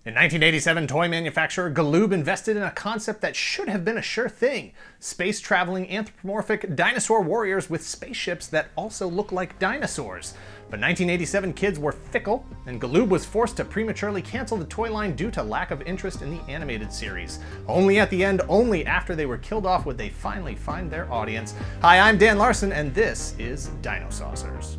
In 1987, toy manufacturer Galoob invested in a concept that should have been a sure thing: space-traveling anthropomorphic dinosaur warriors with spaceships that also look like dinosaurs. But 1987 kids were fickle, and Galoob was forced to prematurely cancel the toy line due to lack of interest in the animated series. Only at the end, only after they were killed off, would they finally find their audience. Hi, I'm Dan Larson, and this is Dinosaucers.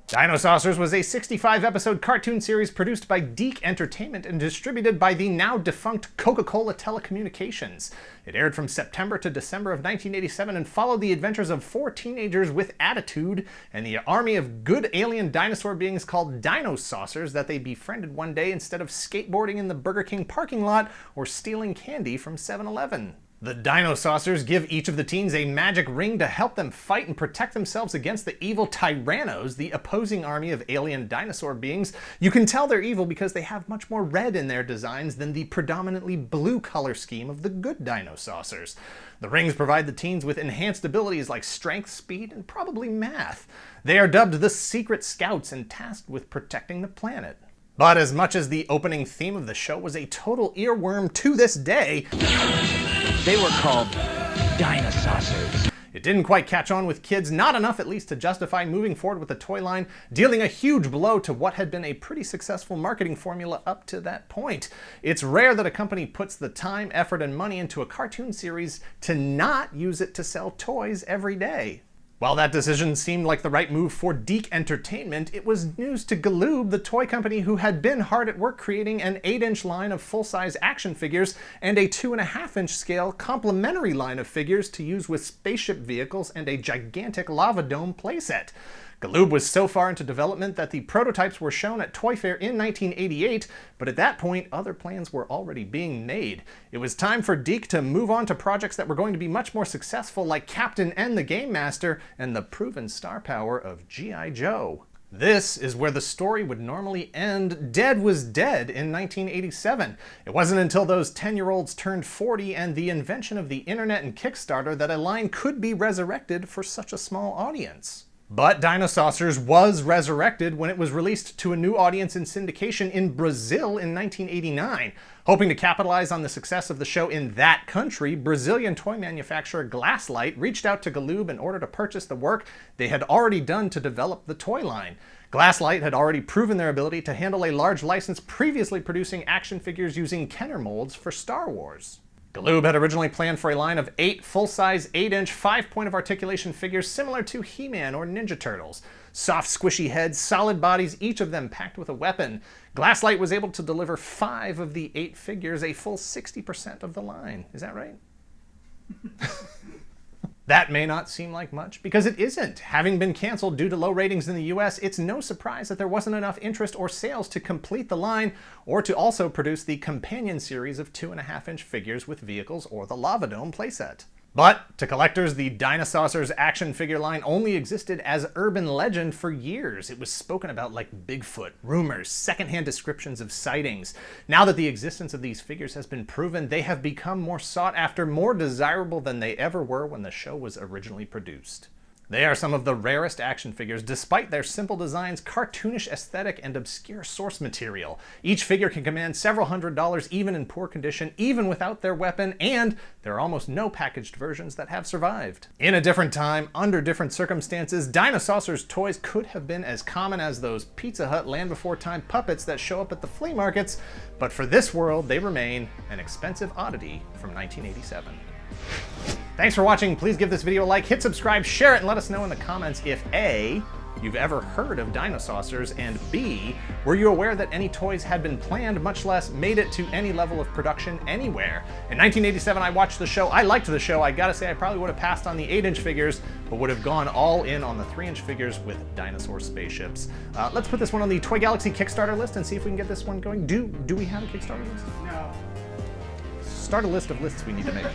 Dinosaucers was a 65-episode cartoon series produced by DiC Entertainment and distributed by the now-defunct Coca-Cola Telecommunications. It aired from September to December of 1987 and followed the adventures of 4 teenagers with attitude and the army of good alien dinosaur beings called Dinosaucers that they befriended one day instead of skateboarding in the Burger King parking lot or stealing candy from 7-Eleven. The Dinosaucers give each of the teens a magic ring to help them fight and protect themselves against the evil Tyrannos, the opposing army of alien dinosaur beings. You can tell they're evil because they have much more red in their designs than the predominantly blue color scheme of the good Dinosaucers. The rings provide the teens with enhanced abilities like strength, speed, and probably math. They are dubbed the Secret Scouts and tasked with protecting the planet. But as much as the opening theme of the show was a total earworm to this day, they were called Dinosaucers. It didn't quite catch on with kids, not enough at least to justify moving forward with the toy line, dealing a huge blow to what had been a pretty successful marketing formula up to that point. It's rare that a company puts the time, effort, and money into a cartoon series to not use it to sell toys every day. While that decision seemed like the right move for DiC Entertainment, it was news to Galoob, the toy company who had been hard at work creating an 8-inch line of full-size action figures and a 2.5-inch scale complementary line of figures to use with spaceship vehicles and a gigantic lava dome playset. Galoob was so far into development that the prototypes were shown at Toy Fair in 1988, but at that point, other plans were already being made. It was time for DiC to move on to projects that were going to be much more successful, like Captain N the Game Master and the proven star power of G.I. Joe. This is where the story would normally end. Dead was dead in 1987. It wasn't until those 10-year-olds turned 40 and the invention of the internet and Kickstarter that a line could be resurrected for such a small audience. But Dinosaucers was resurrected when it was released to a new audience in syndication in Brazil in 1989. Hoping to capitalize on the success of the show in that country, Brazilian toy manufacturer Glasslight reached out to Galoob in order to purchase the work they had already done to develop the toy line. Glasslight had already proven their ability to handle a large license, previously producing action figures using Kenner molds for Star Wars. Galoob had originally planned for a line of 8 full-size 8-inch 5-point of articulation figures similar to He-Man or Ninja Turtles. Soft, squishy heads, solid bodies, each of them packed with a weapon. Glasslight was able to deliver 5 of the 8 figures, a full 60% of the line. Is that right? That may not seem like much, because it isn't. Having been canceled due to low ratings in the US, it's no surprise that there wasn't enough interest or sales to complete the line, or to also produce the companion series of 2.5-inch figures with vehicles or the Lava Dome playset. But to collectors, the Dinosaucers action figure line only existed as urban legend for years. It was spoken about like Bigfoot, rumors, secondhand descriptions of sightings. Now that the existence of these figures has been proven, they have become more sought after, more desirable than they ever were when the show was originally produced. They are some of the rarest action figures, despite their simple designs, cartoonish aesthetic, and obscure source material. Each figure can command several $100s even in poor condition, even without their weapon, and there are almost no packaged versions that have survived. In a different time, under different circumstances, Dinosaucers toys could have been as common as those Pizza Hut Land Before Time puppets that show up at the flea markets, but for this world, they remain an expensive oddity from 1987. Thanks for watching. Please give this video a like, hit subscribe, share it, and let us know in the comments if A, you've ever heard of Dinosaucers, and B, were you aware that any toys had been planned, much less made it to any level of production anywhere? In 1987, I watched the show. I liked the show. I gotta say, I probably would have passed on the 8-inch figures, but would have gone all in on the 3-inch figures with dinosaur spaceships. Let's put this one on the Toy Galaxy Kickstarter list and see if we can get this one going. Do we have a Kickstarter list? No. Start a list of lists we need to make.